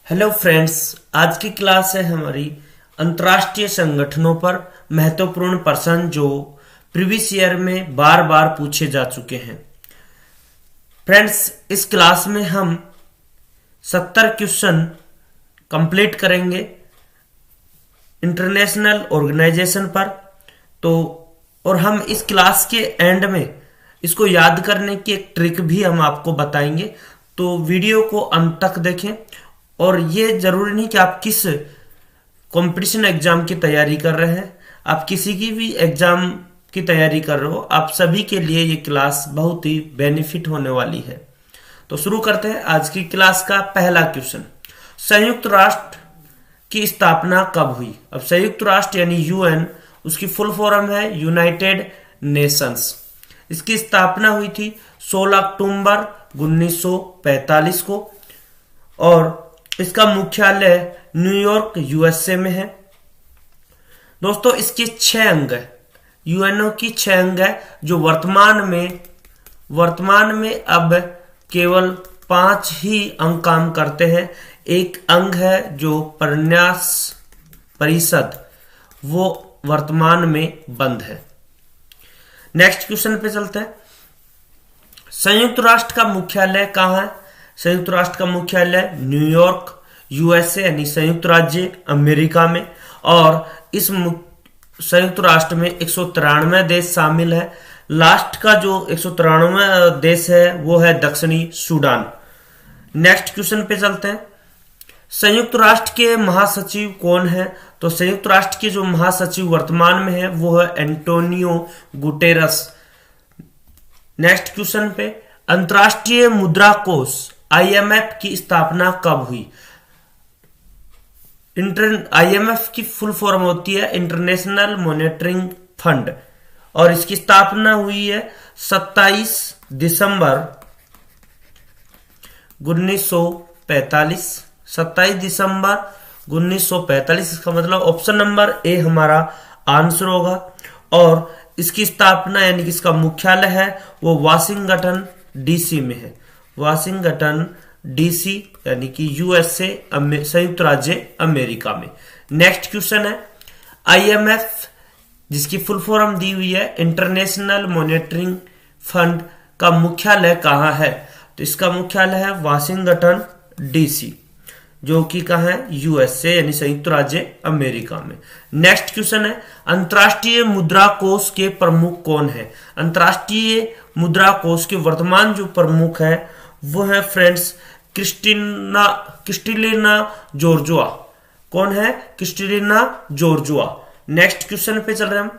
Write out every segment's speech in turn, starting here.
Hello friends, आज की class है हमारी अंतर्राष्ट्रीय संगठनों पर महत्वपूर्ण प्रश्न जो प्रीवियस ईयर में बार बार पूछे जा चुके हैं। फ्रेंड्स, इस क्लास में हम 70 क्वेश्चन कंप्लीट करेंगे इंटरनेशनल ऑर्गेनाइजेशन पर। और हम इस क्लास के एंड में इसको याद करने की एक ट्रिक भी हम आपको बताएंगे, तो वीडियो को अंत तक देखें। और ये जरूरी नहीं कि आप किस कंपटीशन एग्जाम की तैयारी कर रहे हैं, आप किसी की भी एग्जाम की तैयारी कर रहे हो, आप सभी के लिए ये क्लास बहुत ही बेनिफिट होने वाली है। तो शुरू करते हैं आज की क्लास का पहला क्वेश्चन। संयुक्त राष्ट्र की स्थापना कब हुई? अब संयुक्त राष्ट्र यानी यूएन, उसकी फुल फॉर्म है यूनाइटेड नेशंस। इसकी स्थापना हुई थी 16 अक्टूबर 1945 को और इसका मुख्यालय न्यूयॉर्क यूएसए में है। दोस्तों, इसके 6 अंग है, यूएनओ की 6 अंग है जो वर्तमान में अब केवल 5 ही अंग काम करते हैं। एक अंग है जो प्रन्यास परिषद, वो वर्तमान में बंद है। नेक्स्ट क्वेश्चन पे चलते हैं। संयुक्त राष्ट्र का मुख्यालय कहाँ है? संयुक्त राष्ट्र का मुख्यालय न्यूयॉर्क यूएसए यानी संयुक्त राज्य अमेरिका में। और इस संयुक्त राष्ट्र में 193 देश शामिल है। लास्ट का जो 193 देश है वो है दक्षिणी सूडान। नेक्स्ट क्वेश्चन पे चलते हैं। संयुक्त राष्ट्र के महासचिव कौन है? तो संयुक्त राष्ट्र के जो महासचिव वर्तमान में है वो है एंटोनियो गुटेरस। नेक्स्ट क्वेश्चन पे, अंतर्राष्ट्रीय मुद्रा कोष आईएमएफ की स्थापना कब हुई? आईएमएफ की फुल फॉर्म होती है इंटरनेशनल मॉनेटरी फंड और इसकी स्थापना हुई है 27 दिसंबर 1945। 27 दिसंबर 1945, इसका मतलब ऑप्शन नंबर ए हमारा आंसर होगा। और इसकी स्थापना यानी कि इसका मुख्यालय है वो वाशिंगटन डीसी में है। वाशिंगटन डीसी यानी कि यूएसए संयुक्त राज्य अमेरिका में। नेक्स्ट क्वेश्चन है, आईएमएफ जिसकी फुल फॉर्म दी हुई है इंटरनेशनल मॉनेटरी फंड का मुख्यालय कहाँ है? तो इसका मुख्यालय है वाशिंगटन डीसी, जो कि कहाँ है? यूएसए यानी संयुक्त राज्य अमेरिका में। नेक्स्ट क्वेश्चन है, अंतर्राष्ट्रीय मुद्रा कोष के प्रमुख कौन है? अंतर्राष्ट्रीय मुद्रा कोष के वर्तमान जो प्रमुख है वो है फ्रेंड्स क्रिस्टलिना जॉर्जिया। कौन है? Kristalina Georgia. नेक्स्ट क्वेश्चन पे चल रहे हैं हम।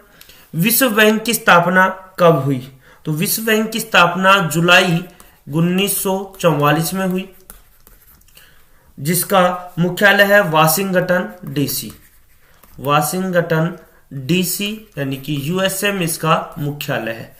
विश्व बैंक की स्थापना कब हुई? तो विश्व बैंक की स्थापना जुलाई 1944 में हुई, जिसका मुख्यालय है वाशिंगटन डीसी। वाशिंगटन डीसी यानी कि यूएसए में इसका मुख्यालय है।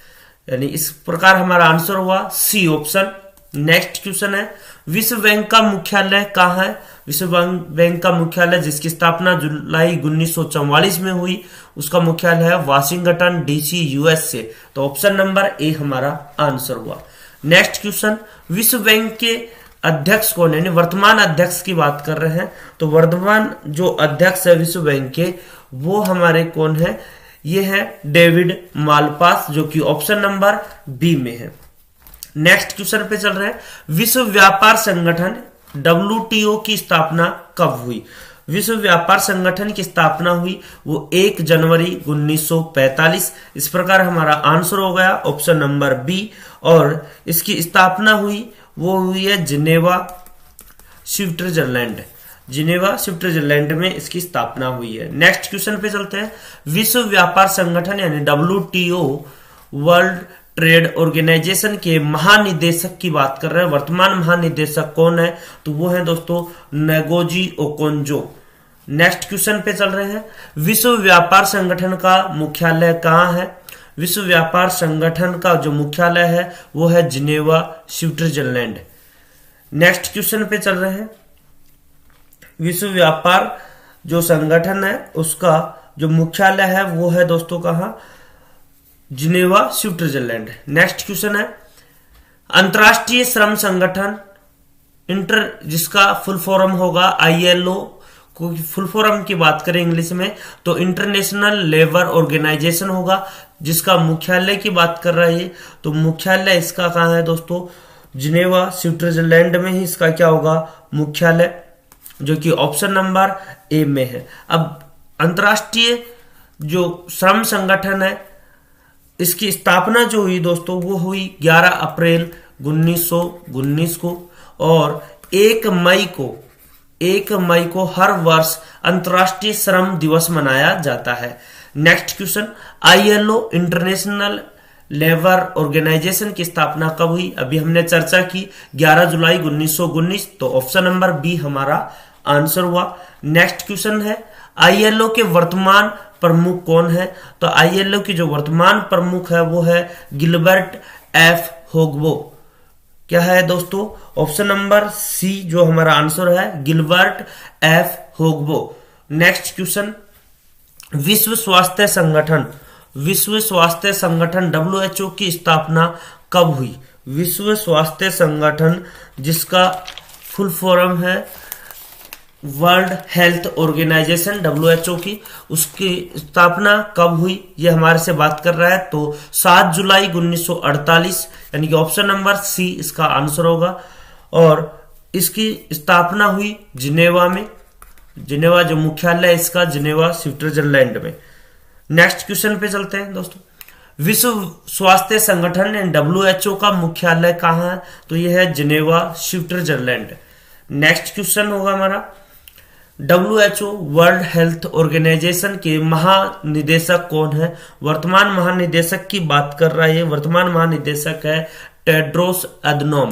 यानी इस प्रकार हमारा आंसर हुआ सी ऑप्शन। नेक्स्ट क्वेश्चन है, विश्व बैंक का मुख्यालय कहाँ है? विश्व बैंक का मुख्यालय जिसकी स्थापना जुलाई 1944 में हुई, उसका मुख्यालय है वाशिंगटन डीसी यूएसए। तो ऑप्शन नंबर ए हमारा आंसर हुआ। नेक्स्ट क्वेश्चन, विश्व बैंक के अध्यक्ष कौन है? वर्तमान अध्यक्ष की बात कर रहे हैं, तो वर्तमान जो अध्यक्ष है विश्व बैंक के वो हमारे कौन है? ये है डेविड मालपास, जो कि ऑप्शन नंबर बी में है। नेक्स्ट क्वेश्चन पे चल रहे हैं, विश्व व्यापार संगठन WTO की स्थापना कब हुई? विश्व व्यापार संगठन की स्थापना हुई वो 1 जनवरी 1945। इस प्रकार हमारा आंसर हो गया ऑप्शन नंबर बी। और इसकी स्थापना हुई वो हुई है जिनेवा स्विट्जरलैंड। जिनेवा स्विट्जरलैंड में इसकी स्थापना हुई है। नेक्स्ट क्वेश्चन पे चलते हैं, विश्व व्यापार संगठन यानी WTO वर्ल्ड ट्रेड ऑर्गेनाइजेशन के महानिदेशक की बात कर रहे हैं। वर्तमान महानिदेशक कौन है? तो वो है दोस्तों नेगोजी ओकोंजो। नेक्स्ट क्वेश्चन पे चल रहे हैं, विश्व व्यापार संगठन का मुख्यालय कहाँ है? विश्व व्यापार संगठन का जो मुख्यालय है वो है जिनेवा स्विट्जरलैंड। नेक्स्ट क्वेश्चन पे चल रहे हैं, विश्व व्यापार जो संगठन है उसका जो मुख्यालय है वो है दोस्तों कहाँ? Geneva Switzerland. नेक्स्ट क्वेश्चन है, अंतर्राष्ट्रीय श्रम संगठन जिसका फुल फॉर्म होगा ILO, को फुल फॉर्म की बात करें इंग्लिश में तो इंटरनेशनल लेबर ऑर्गेनाइजेशन होगा, जिसका मुख्यालय की बात कर रहा है तो मुख्यालय इसका कहाँ है दोस्तों, जिनेवा स्विट्जरलैंड में ही इसका क्या होगा, मुख्यालय, जो कि ऑप्शन नंबर ए में है। अब अंतर्राष्ट्रीय जो श्रम संगठन है, इसकी स्थापना जो हुई दोस्तों वो हुई 11 अप्रैल 1919 को, और 1 मई को हर वर्ष अंतर्राष्ट्रीय श्रम दिवस मनाया जाता है। Next question, ILO international labour organisation की स्थापना कब हुई? अभी हमने चर्चा की 11 जुलाई 1919, तो ऑप्शन नंबर बी हमारा आंसर हुआ। नेक्स्ट क्वेश्चन है, ILO के वर्तमान प्रमुख कौन है? तो ILO की जो वर्तमान प्रमुख है वो है गिलबर्ट एफ होगबो। क्या है दोस्तों? ऑप्शन नंबर सी जो हमारा आंसर है, गिलबर्ट एफ होगबो। नेक्स्ट क्वेश्चन, विश्व स्वास्थ्य संगठन WHO की स्थापना कब हुई? विश्व स्वास्थ्य संगठन, जिसका फुल फॉर्म है वर्ल्ड हेल्थ ऑर्गेनाइजेशन WHO की, उसकी स्थापना कब हुई ये हमारे से बात कर रहा है, तो 7 जुलाई 1948, यानी कि ऑप्शन नंबर सी इसका आंसर होगा। और इसकी स्थापना हुई जिनेवा में, जिनेवा जो मुख्यालय इसका जिनेवा स्विट्जरलैंड में। नेक्स्ट क्वेश्चन पे चलते हैं दोस्तों, विश्व स्वास्थ्य संगठन WHO का मुख्यालय कहाँ है? तो यह है जिनेवा स्विट्जरलैंड। नेक्स्ट क्वेश्चन होगा हमारा, WHO वर्ल्ड हेल्थ ऑर्गेनाइजेशन के महानिदेशक कौन है? वर्तमान महानिदेशक की बात कर रहा है, वर्तमान महानिदेशक है टेड्रोस अदनोम।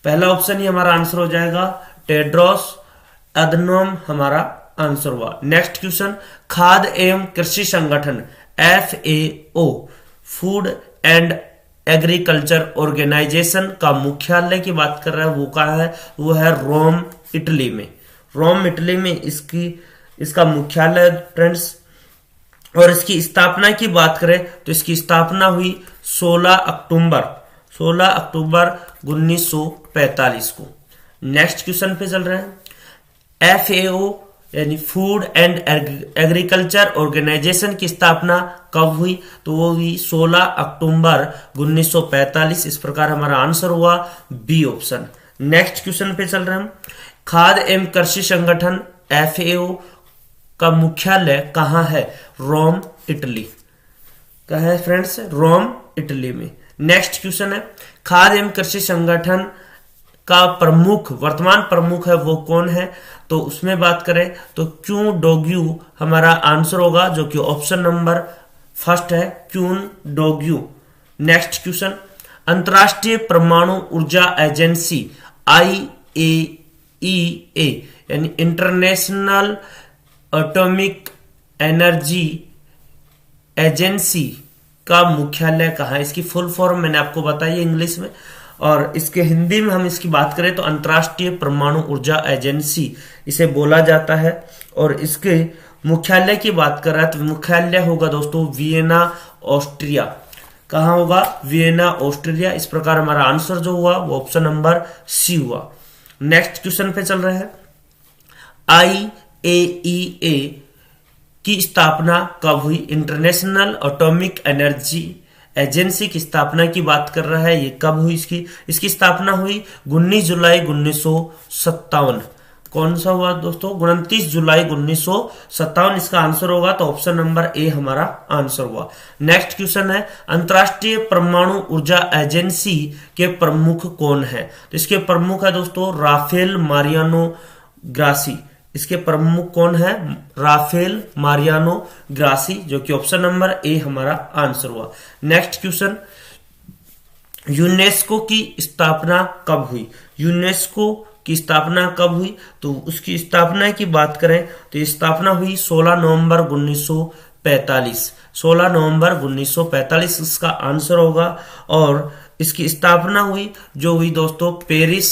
पहला ऑप्शन ही हमारा आंसर हो जाएगा, टेड्रोस अदनोम हमारा आंसर हुआ। नेक्स्ट क्वेश्चन, खाद्य एवं कृषि संगठन FAO food and agriculture organisation का मुख्यालय की बात कर रहा है, वो कहाँ है? वो है रोम इटली में। रोम इटली में इसका मुख्यालय फ्रेंड्स। और इसकी स्थापना की बात करें तो इसकी स्थापना हुई 16 अक्टूबर 1945 को। नेक्स्ट क्वेश्चन पे चल रहे हैं, FAO यानी फूड एंड एग्रीकल्चर ऑर्गेनाइजेशन की स्थापना कब हुई? तो वो हुई 16 अक्टूबर 1945। इस प्रकार हमारा आंसर हुआ बी ऑप्शन। नेक्स्ट क्वेश्चन पे चल रहे हैं हम, खाद्य एवं कृषि संगठन FAO का मुख्यालय कहाँ है? Rome Italy. कहाँ है फ्रेंड्स? रोम इटली में। नेक्स्ट क्वेश्चन है, खाद्य एवं कृषि संगठन का प्रमुख, वर्तमान प्रमुख है वो कौन है? तो उसमें बात करें तो क्यून डोग्यू हमारा आंसर होगा, जो कि ऑप्शन नंबर फर्स्ट है, क्यून डोग्यू। नेक्स्ट क्वेश्चन, अंतर्राष्ट्रीय परमाणु ऊर्जा एजेंसी IAEA यानी इंटरनेशनल एटॉमिक एनर्जी एजेंसी का मुख्यालय कहाँ है? इसकी फुल फॉर्म मैंने आपको बताई इंग्लिश में, और इसके हिंदी में हम इसकी बात करें तो अंतर्राष्ट्रीय परमाणु ऊर्जा एजेंसी इसे बोला जाता है। और इसके मुख्यालय की बात कर रहा है तो मुख्यालय होगा दोस्तों वियना ऑस्ट्रिया। कहाँ होगा? Vienna Austria. इस प्रकार हमारा आंसर जो हुआ वो ऑप्शन नंबर सी हुआ। नेक्स्ट क्वेश्चन पे चल रहे हैं, IAEA की स्थापना कब हुई? इंटरनेशनल एटॉमिक एनर्जी एजेंसी की स्थापना की बात कर रहा है, ये कब हुई? इसकी स्थापना हुई 19 जुलाई 1957। कौन सा हुआ दोस्तों? 29 जुलाई 1957 इसका आंसर होगा, तो ऑप्शन नंबर ए हमारा आंसर हुआ। नेक्स्ट क्वेश्चन है, अंतर्राष्ट्रीय परमाणु ऊर्जा एजेंसी के प्रमुख कौन है? तो इसके प्रमुख है दोस्तों राफेल मारियानो ग्रासी। इसके प्रमुख कौन है? राफेल मारियानो ग्रासी, जो कि ऑप्शन नंबर ए हमारा आंसर हुआ। नेक्स्ट क्वेश्चन, यूनेस्को की स्थापना कब हुई? यूनेस्को की स्थापना कब हुई? तो उसकी स्थापना की बात करें तो स्थापना हुई 16 नवंबर 1945। 16 नवंबर 1945 इसका आंसर होगा। और इसकी स्थापना हुई जो हुई दोस्तों पेरिस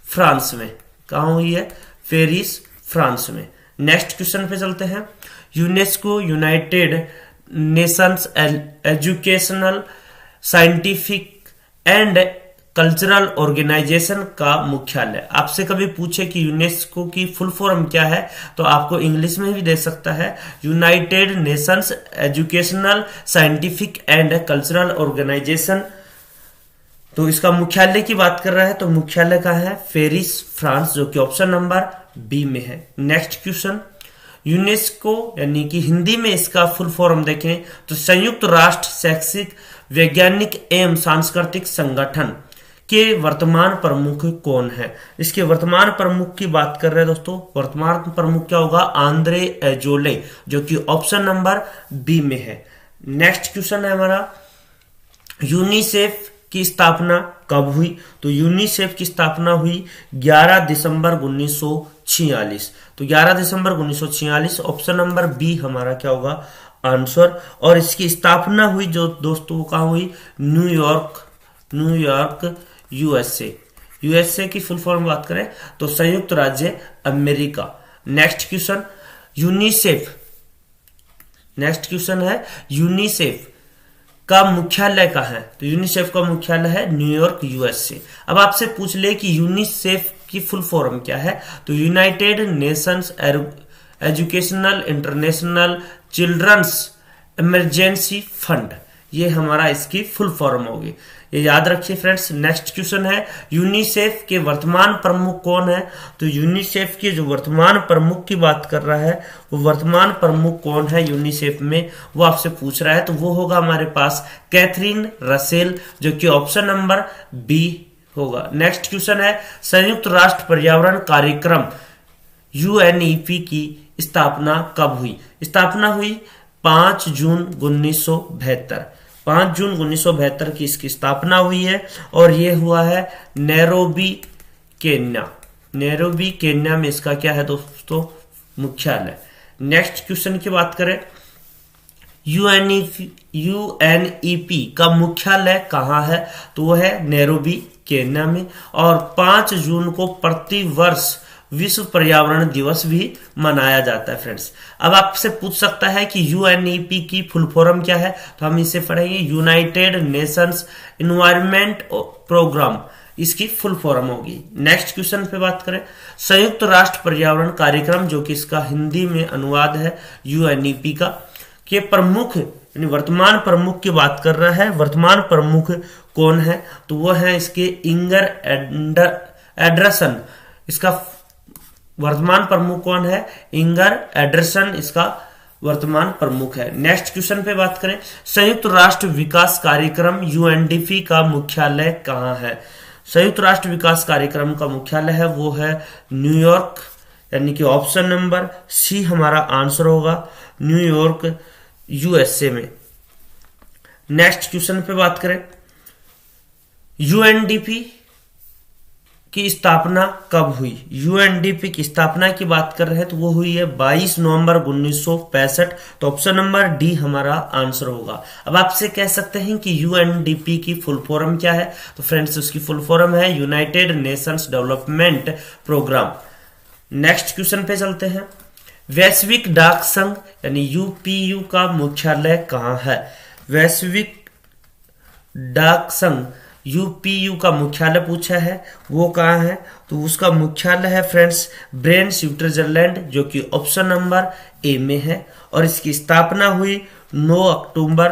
फ्रांस में। कहाँ हुई है? पेरिस फ्रांस में। नेक्स्ट क्वेश्चन पे चलते हैं, UNESCO United Nations educational scientific and cultural organisation का मुख्यालय। आपसे कभी पूछे कि यूनेस्को की फुल फॉर्म क्या है, तो आपको इंग्लिश में भी दे सकता है, United Nations educational scientific and cultural organisation. तो इसका मुख्यालय की बात कर रहा है तो मुख्यालय का है पेरिस, फ्रांस, जो कि ऑप्शन नंबर बी में है। नेक्स्ट क्वेश्चन, यूनेस्को यानी कि हिंदी में इसका फुल फॉर्म देखें तो संयुक्त राष्ट्र शैक्षिक वैज्ञानिक एवं सांस्कृतिक संगठन के वर्तमान प्रमुख कौन है। इसके वर्तमान प्रमुख की बात कर रहे हैं दोस्तों, वर्तमान प्रमुख क्या होगा, आंद्रे एजोले, जो कि ऑप्शन नंबर बी में है। नेक्स्ट क्वेश्चन है हमारा, यूनिसेफ की स्थापना कब हुई। तो यूनिसेफ की स्थापना हुई 11 दिसंबर 1946। तो 11 दिसंबर 1946 ऑप्शन नंबर बी हमारा क्या होगा आंसर। और इसकी स्थापना हुई जो दोस्तों कहाँ हुई, न्यूयॉर्क यूएसए की फुल फॉर्म बात करें तो संयुक्त राज्य अमेरिका। नेक्स्ट क्वेश्चन, यूनिसेफ का मुख्यालय कहाँ है। तो यूनिसेफ का मुख्यालय है न्यूयॉर्क यूएसए। अब आपसे पूछ ले कि यूनिसेफ की फुल फॉर्म क्या है, तो United Nations educational international children's emergency fund, ये हमारा इसकी फुल फॉर्म होगी, ये याद रखिए फ्रेंड्स। नेक्स्ट क्वेश्चन है, यूनिसेफ के वर्तमान प्रमुख कौन है। तो यूनिसेफ के जो वर्तमान प्रमुख की बात कर रहा है, वो वर्तमान प्रमुख कौन है यूनिसेफ में, वो आपसे पूछ रहा है। तो वो होगा हमारे पास कैथरीन रसेल, जो कि ऑप्शन नंबर बी होगा। नेक्स्ट क्वेश्चन है, संयुक्त राष्ट्र पर्यावरण कार्यक्रम यूएनईपी की स्थापना कब हुई। स्थापना हुई 5 जून 1972। 5 जून 1972 की इसकी स्थापना हुई है और ये हुआ है नैरोबी केन्या में इसका क्या है दोस्तों मुख्यालय। नेक्स्ट क्वेश्चन की बात करें, यूएनईपी का मुख्यालय कहाँ है, तो वो है नैरोबी केन्या में। और 5 जून को प्रति वर्ष विश्व पर्यावरण दिवस भी मनाया जाता है फ्रेंड्स। अब आपसे पूछ सकता है कि यूएनईपी की फुल फॉर्म क्या है, तो हम इसे पढ़ेंगे यूनाइटेड नेशंस एनवायरनमेंट प्रोग्राम, इसकी फुल फॉर्म होगी। नेक्स्ट क्वेश्चन पे बात करें, संयुक्त राष्ट्र पर्यावरण कार्यक्रम, जो कि इसका हिंदी में अनुवाद है यूएनईपी का, के प्रमुख यानी वर्तमान प्रमुख की बात कर रहा है। वर्तमान प्रमुख कौन है, तो वो है इसके इंगर एंडरसन। इसका वर्तमान प्रमुख कौन है, इंगर एंडरसन इसका वर्तमान प्रमुख है। नेक्स्ट क्वेश्चन पे बात करें, संयुक्त राष्ट्र विकास कार्यक्रम यूएनडीपी का मुख्यालय कहाँ है। संयुक्त राष्ट्र विकास कार्यक्रम का मुख्यालय है वो है न्यूयॉर्क, यानी कि ऑप्शन नंबर सी हमारा आंसर होगा, न्यूयॉर्क यूएसए में। नेक्स्ट क्वेश्चन पे बात करें, यूएनडीपी की स्थापना कब हुई। यूएनडीपी की स्थापना की बात कर रहे हैं तो वो हुई है 22 नवंबर 1965। तो ऑप्शन नंबर डी हमारा आंसर होगा। अब आपसे कह सकते हैं कि यूएनडीपी की फुल फॉर्म क्या है, तो फ्रेंड्स उसकी फुल फॉर्म है United Nations development programme. Next question पे चलते हैं, वैश्विक डाक संघ यानी यूपीयू का मुख्यालय कहाँ है। वैश्विक डाक संघ यूपीयू का मुख्यालय पूछा है, वो कहाँ है, तो उसका मुख्यालय है फ्रेंड्स ब्रेन स्विट्जरलैंड, जो कि ऑप्शन नंबर ए में है। और इसकी स्थापना हुई 9 अक्टूबर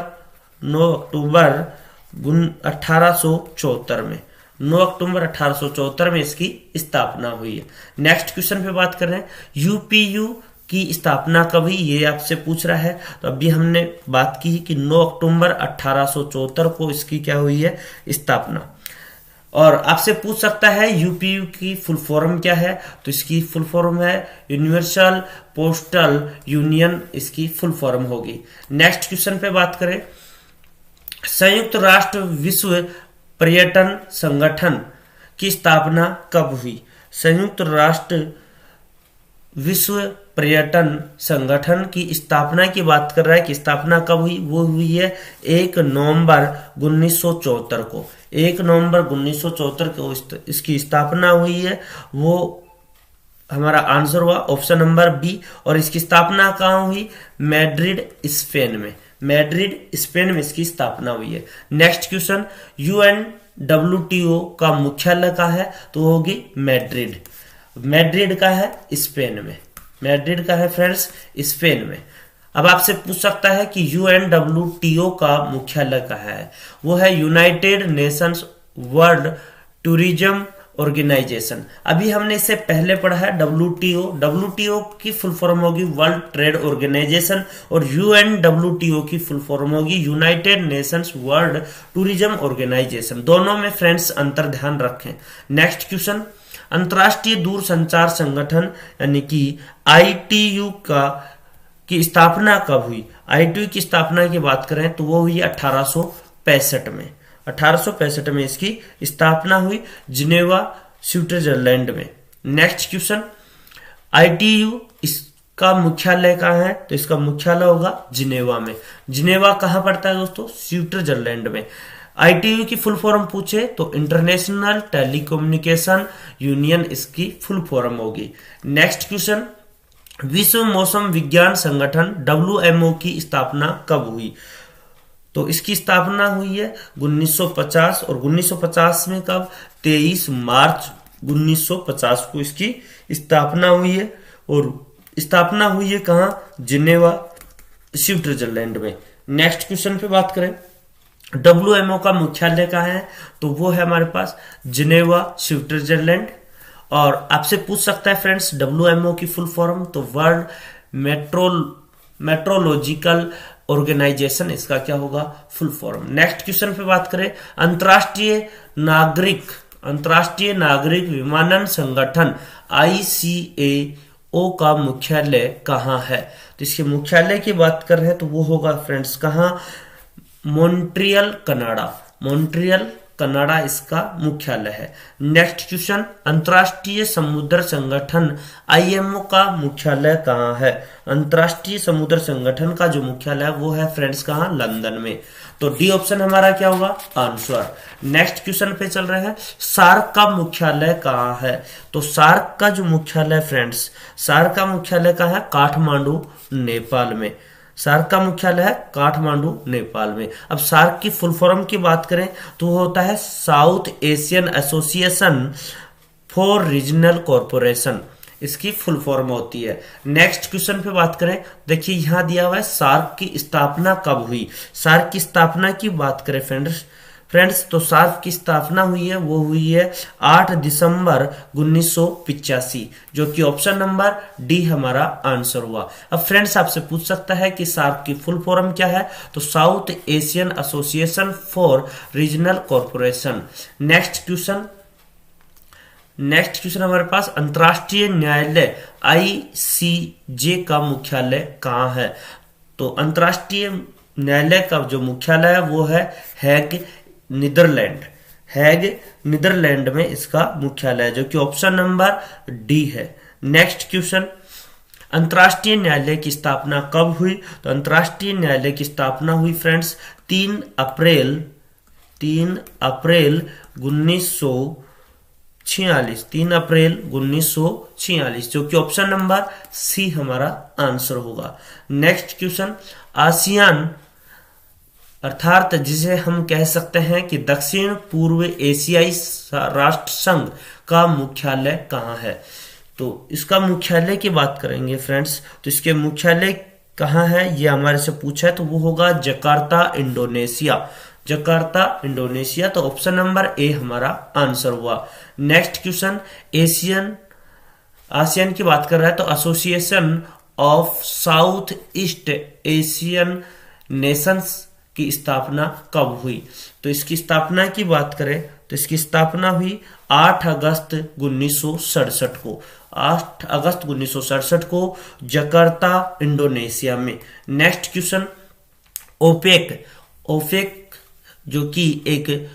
1874 में। 9 अक्टूबर 1874 में इसकी स्थापना हुई है। नेक्स्ट क्वेश्चन पे बात कर रहे हैं, यूपीयू की स्थापना कब हुई, ये आपसे पूछ रहा है। तो अभी हमने बात की कि 9 अक्टूबर 1874 को इसकी क्या हुई है स्थापना। और आपसे पूछ सकता है यूपीयू की फुल फॉर्म क्या है, तो इसकी फुल फॉर्म है यूनिवर्सल पोस्टल यूनियन, इसकी फुल फॉर्म होगी। नेक्स्ट क्वेश्चन पे बात करें, संयुक्त राष्ट्र विश्व पर्यटन संगठन की स्थापना कब हुई। संयुक्त राष्ट्र विश्व पर्यटन संगठन की स्थापना की बात कर रहा है कि स्थापना कब हुई, वो हुई है 1 नवंबर 1974 को। 1 नवंबर 1974 को इसकी स्थापना हुई है, वो हमारा आंसर हुआ ऑप्शन नंबर बी। और इसकी स्थापना कहाँ हुई, मैड्रिड स्पेन में। मैड्रिड स्पेन में इसकी स्थापना हुई है। नेक्स्ट क्वेश्चन, यूएन WTO का मुख्यालय कहाँ है, तो वो होगी मैड्रिड। मैड्रिड का है स्पेन में, मैड्रिड का है फ्रेंड्स स्पेन में। अब आपसे पूछ सकता है कि UNWTO का मुख्यालय कहाँ है, वो है United Nations world tourism organisation. अभी हमने इससे पहले पढ़ा है WTO की फुल फॉर्म होगी वर्ल्ड ट्रेड ऑर्गेनाइजेशन, और UNWTO की फुल फॉर्म होगी United Nations world tourism organisation. दोनों में फ्रेंड्स अंतर ध्यान रखें। नेक्स्ट क्वेश्चन, अंतर्राष्ट्रीय दूरसंचार संगठन यानी कि ITU की स्थापना कब हुई? ITU की स्थापना की बात करें तो वो हुई 1865 में। 1865 में इसकी स्थापना हुई जिनेवा स्विट्जरलैंड में। नेक्स्ट क्वेश्चन, ITU इसका मुख्यालय कहाँ है, तो इसका मुख्यालय होगा जिनेवा में। जिनेवा कहाँ पड़ता है दोस्तों? स्विट्जरलैंड में। ITU की फुल फॉर्म पूछे तो इंटरनेशनल टेलीकम्युनिकेशन यूनियन इसकी फुल फॉर्म होगी। नेक्स्ट क्वेश्चन, विश्व मौसम विज्ञान संगठन WMO की स्थापना कब हुई? तो इसकी स्थापना हुई है 1950, और 1950 में कब? 23 मार्च 1950 को इसकी स्थापना हुई है, और स्थापना हुई है कहाँ? जिनेवा स्विट्जरलैंड में। नेक्स्ट क्वेश्चन पे बात करें, WMO का मुख्यालय कहाँ है, तो वो है हमारे पास जिनेवा स्विट्जरलैंड। और आपसे पूछ सकता है फ्रेंड्स WMO की फुल फॉर्म, तो वर्ल्ड मेट्रोलॉजिकल ऑर्गेनाइजेशन इसका क्या होगा? Full form. नेक्स्ट क्वेश्चन पे बात करें, अंतर्राष्ट्रीय नागरिक विमानन संगठन ICAO का मुख्यालय कहाँ है? तो इसके मुख्यालय की बात कर रहे हैं तो वो होगा फ्रेंड्स कहाँ? मॉन्ट्रियल कनाडा इसका मुख्यालय है। नेक्स्ट क्वेश्चन, अंतर्राष्ट्रीय समुद्र संगठन IMO का मुख्यालय कहाँ है? अंतर्राष्ट्रीय समुद्र संगठन का जो मुख्यालय है वो है फ्रेंड्स कहाँ? लंदन में। तो डी ऑप्शन हमारा क्या होगा? आंसर। नेक्स्ट क्वेश्चन पे चल रहे हैं, सार्क का मुख्यालय कहाँ है? तो सार्क का जो मुख्यालय फ्रेंड्स, सार्क का मुख्यालय कहाँ है? काठमांडू नेपाल में। सार्क का मुख्यालय है काठमांडू नेपाल में। अब सार्क की फुल फॉर्म की बात करें तो वो होता है south Asian association for regional corporation, इसकी फुल फॉर्म होती है। नेक्स्ट क्वेश्चन पे बात करें, देखिए यहां दिया हुआ है सार्क की स्थापना कब हुई। सार्क की स्थापना की बात करें फ्रेंड्स तो सार्क की स्थापना हुई है वो हुई है 8 दिसंबर 1985, जो कि ऑप्शन नंबर डी हमारा आंसर हुआ। अब फ्रेंड्स आपसे पूछ सकता है कि सार्क की फुल फॉर्म क्या है, तो south Asian association for regional corporation. Next question हमारे पास, अंतर्राष्ट्रीय न्यायालय ICJ का मुख्यालय कहाँ है? तो अंतर्राष्ट्रीय न्यायालय का जो मुख्यालय है वो है हैग नीदरलैंड में इसका मुख्यालय है, जो कि ऑप्शन नंबर डी है। नेक्स्ट क्वेश्चन, अंतर्राष्ट्रीय न्यायालय की स्थापना कब हुई? तो अंतर्राष्ट्रीय न्यायालय की स्थापना हुई फ्रेंड्स 3 अप्रैल 1946, जो कि ऑप्शन नंबर सी हमारा आंसर होगा। नेक्स्ट क्वेश्चन, आसियान अर्थात जिसे हम कह सकते हैं कि दक्षिण पूर्व एशियाई राष्ट्र संघ का मुख्यालय कहाँ है? तो इसका मुख्यालय की बात करेंगे फ्रेंड्स तो इसके मुख्यालय कहाँ है ये हमारे से पूछा है, तो वो होगा जकार्ता इंडोनेशिया। तो ऑप्शन नंबर ए हमारा आंसर हुआ। नेक्स्ट क्वेश्चन, आसियान की बात कर रहा है तो association of south east Asian Nations की स्थापना कब हुई? तो इसकी स्थापना की बात करें तो इसकी स्थापना हुई 8 अगस्त 1967 को जकार्ता इंडोनेशिया में। नेक्स्ट क्वेश्चन, ओपेक जो कि एक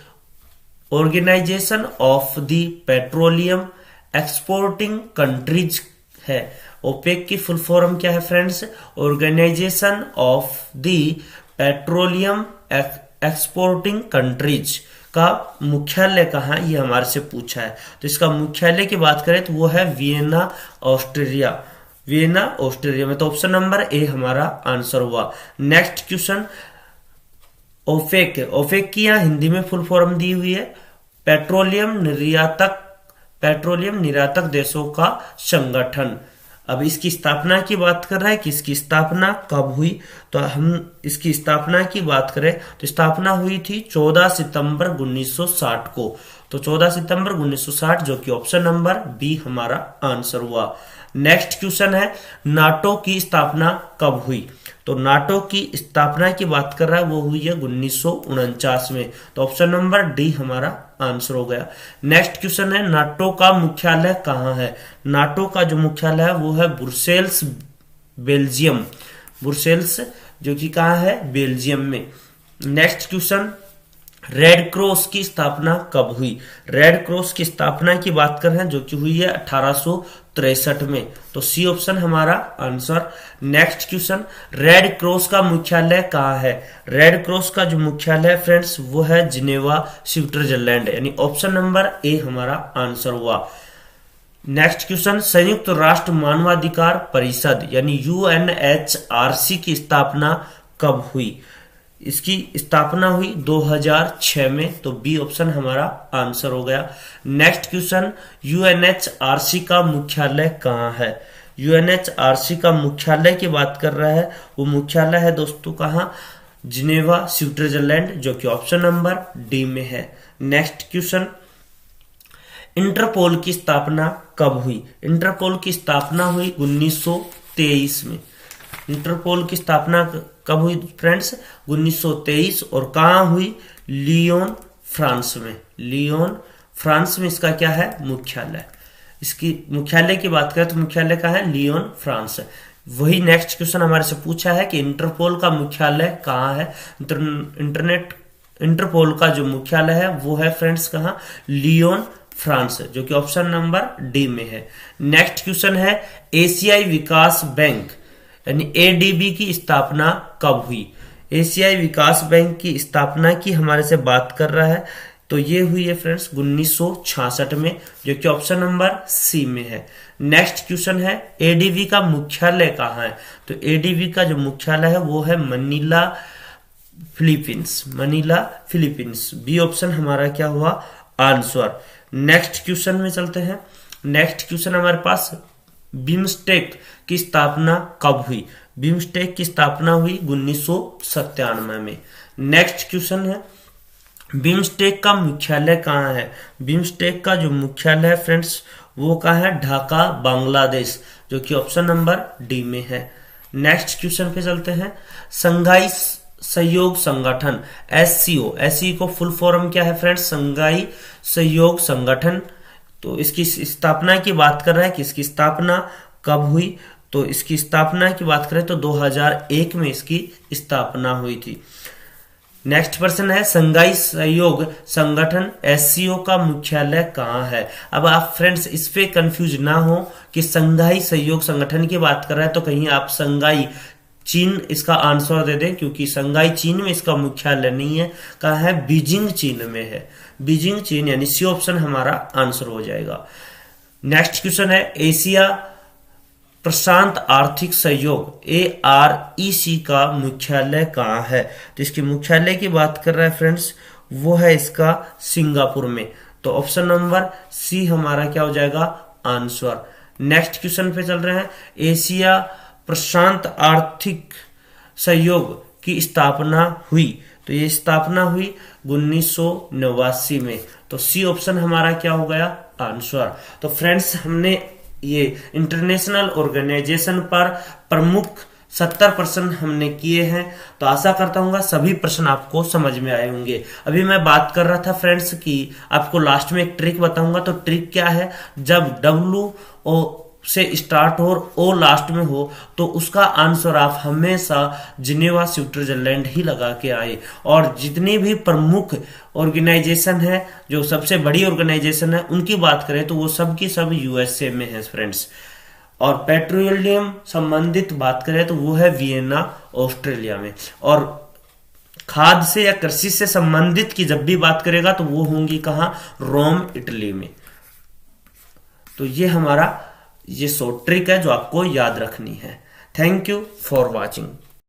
organisation of the petroleum exporting countries है। ओपेक की फुल फॉर्म क्या है friends? Organisation of the petroleum exporting countries का मुख्यालय कहाँ, ये हमारे से पूछा है। तो इसका मुख्यालय की बात करें तो वो है वियना ऑस्ट्रिया में। तो ऑप्शन नंबर ए हमारा आंसर हुआ। नेक्स्ट क्वेश्चन, ओपेक की यहाँ हिंदी में फुल फॉर्म दी हुई है पेट्रोलियम निर्यातक देशों का संगठन। अब इसकी स्थापना की बात कर रहा है कि इसकी स्थापना कब हुई, तो हम इसकी स्थापना की बात करें तो स्थापना हुई थी 14 सितंबर 1960 को। तो 14 सितंबर 1960 जो कि ऑप्शन नंबर बी हमारा आंसर हुआ। नेक्स्ट क्वेश्चन है नाटो की स्थापना कब हुई। तो नाटो की स्थापना की बात कर रहा है वो हुई है 1949 में। तो ऑप्शन नंबर डी हमारा आंसर हो गया। नेक्स्ट क्वेश्चन है नाटो का मुख्यालय कहाँ है। नाटो का जो मुख्यालय है वो है ब्रुसेल्स, बेल्जियम। ब्रुसेल्स जो कि कहाँ है, बेल्जियम में। नेक्स्ट क्वेश्चन रेड क्रॉस की स्थापना कब हुई। रेड क्रॉस की स्थापना की बात कर रहे हैं जो कि हुई है 1863 में। तो सी ऑप्शन हमारा answer. Next question red cross का मुख्यालय कहाँ है। रेड क्रॉस का जो मुख्यालय फ्रेंड्स वो है जिनेवा, स्विट्जरलैंड, यानी ऑप्शन नंबर ए हमारा आंसर हुआ। नेक्स्ट क्वेश्चन संयुक्त राष्ट्र मानवाधिकार परिषद यानी UNHRC की स्थापना कब हुई। इसकी स्थापना हुई 2006 में। तो बी ऑप्शन हमारा आंसर हो गया। नेक्स्ट क्वेश्चन UNHRC का मुख्यालय कहाँ है। UNHRC का मुख्यालय की बात कर रहा है, वो मुख्यालय है दोस्तों कहाँ, जिनेवा, स्विट्जरलैंड, जो कि ऑप्शन नंबर डी में है। नेक्स्ट क्वेश्चन इंटरपोल की स्थापना कब हुई। इंटरपोल की स्थापना हुई 1923 में। इंटरपोल की स्थापना कब हुई फ्रेंड्स, 1923। और कहाँ हुई, लियोन, फ्रांस में। लियोन, फ्रांस में इसका क्या है, मुख्यालय। इसकी मुख्यालय की बात करें तो मुख्यालय का है लियोन, फ्रांस। वही नेक्स्ट क्वेश्चन हमारे से पूछा है कि इंटरपोल का मुख्यालय कहाँ है। इंटरपोल का जो मुख्यालय है वो है फ्रेंड्स कहाँ, लियोन, फ्रांस, जो कि ऑप्शन नंबर डी में है। नेक्स्ट क्वेश्चन है एशियाई विकास बैंक यानी ADB की स्थापना कब हुई। एशियाई विकास बैंक की स्थापना की हमारे से बात कर रहा है, तो ये हुई है फ्रेंड्स 1966 में, जो कि ऑप्शन नंबर सी में है। नेक्स्ट क्वेश्चन है ADB का मुख्यालय कहाँ है। तो ADB का जो मुख्यालय है वो है Manila, Philippines. Manila, Philippines, B option हमारा क्या हुआ, आंसर। नेक्स्ट क्वेश्चन में चलते हैं। नेक्स्ट क्वेश्चन हमारे पास बिम्स्टेक की स्थापना कब हुई। बिम्स्टेक की स्थापना हुई 1997 में। नेक्स्ट क्वेश्चन है बिम्स्टेक का मुख्यालय कहाँ है। बिम्स्टेक का जो मुख्यालय है फ्रेंड्स वो कहाँ है, ढाका, बांग्लादेश, जो कि ऑप्शन नंबर डी में है। नेक्स्ट क्वेश्चन पे चलते हैं। संघाई सहयोग संगठन SCO को फुल फॉर्म क्या है फ्रेंड्स, संघाई सहयोग संगठन। तो इसकी स्थापना की बात कर रहा है कि इसकी स्थापना कब हुई। तो इसकी स्थापना की बात करें तो 2001 में इसकी स्थापना हुई थी। नेक्स्ट प्रश्न है संघाई सहयोग संगठन SCO का मुख्यालय कहाँ है। अब आप फ्रेंड्स इस पे कंफ्यूज ना हो कि संघाई सहयोग संगठन की बात कर रहा है तो कहीं आप संघाई चीन इसका आंसर दे दें, क्योंकि संघाई चीन में इसका मुख्यालय नहीं है। कहाँ है, बीजिंग चीन में है। बीजिंग चीन, यानी सी ऑप्शन हमारा आंसर हो जाएगा। नेक्स्ट क्वेश्चन है एशिया प्रशांत आर्थिक सहयोग AREC का मुख्यालय कहाँ है। तो इसके मुख्यालय की बात कर रहा है फ्रेंड्स वो है इसका सिंगापुर में। तो ऑप्शन नंबर सी हमारा क्या हो जाएगा, आंसर। नेक्स्ट क्वेश्चन पे चल रहे हैं। एशिया प्रशांत आर्थिक सहयोग की स्थापना हुई, तो ये स्थापना हुई 1989 में। तो सी ऑप्शन हमारा क्या हो गया, आंसर। तो फ्रेंड्स हमने ये इंटरनेशनल ऑर्गेनाइजेशन पर प्रमुख 70 प्रश्न हमने किए हैं। तो आशा करता हूँ सभी प्रश्न आपको समझ में आए होंगे। अभी मैं बात कर रहा था फ्रेंड्स कि आपको लास्ट में एक ट्रिक बताऊंगा। तो ट्रिक क्या है, जब WO से स्टार्ट हो और O लास्ट में हो तो उसका आंसर आप हमेशा जिनेवा, स्विट्जरलैंड ही लगा के आए। और जितनी भी प्रमुख ऑर्गेनाइजेशन है, जो सबसे बड़ी ऑर्गेनाइजेशन है, उनकी बात करें तो वो सब की सब USA में है फ्रेंड्स। और पेट्रोलियम संबंधित बात करें तो वो है वियना, ऑस्ट्रेलिया में। और खाद्य से या कृषि से संबंधित की जब भी बात करेगा तो वो होंगी कहाँ, रोम, इटली में। तो ये हमारा ये शॉर्ट ट्रिक है जो आपको याद रखनी है। Thank you for watching.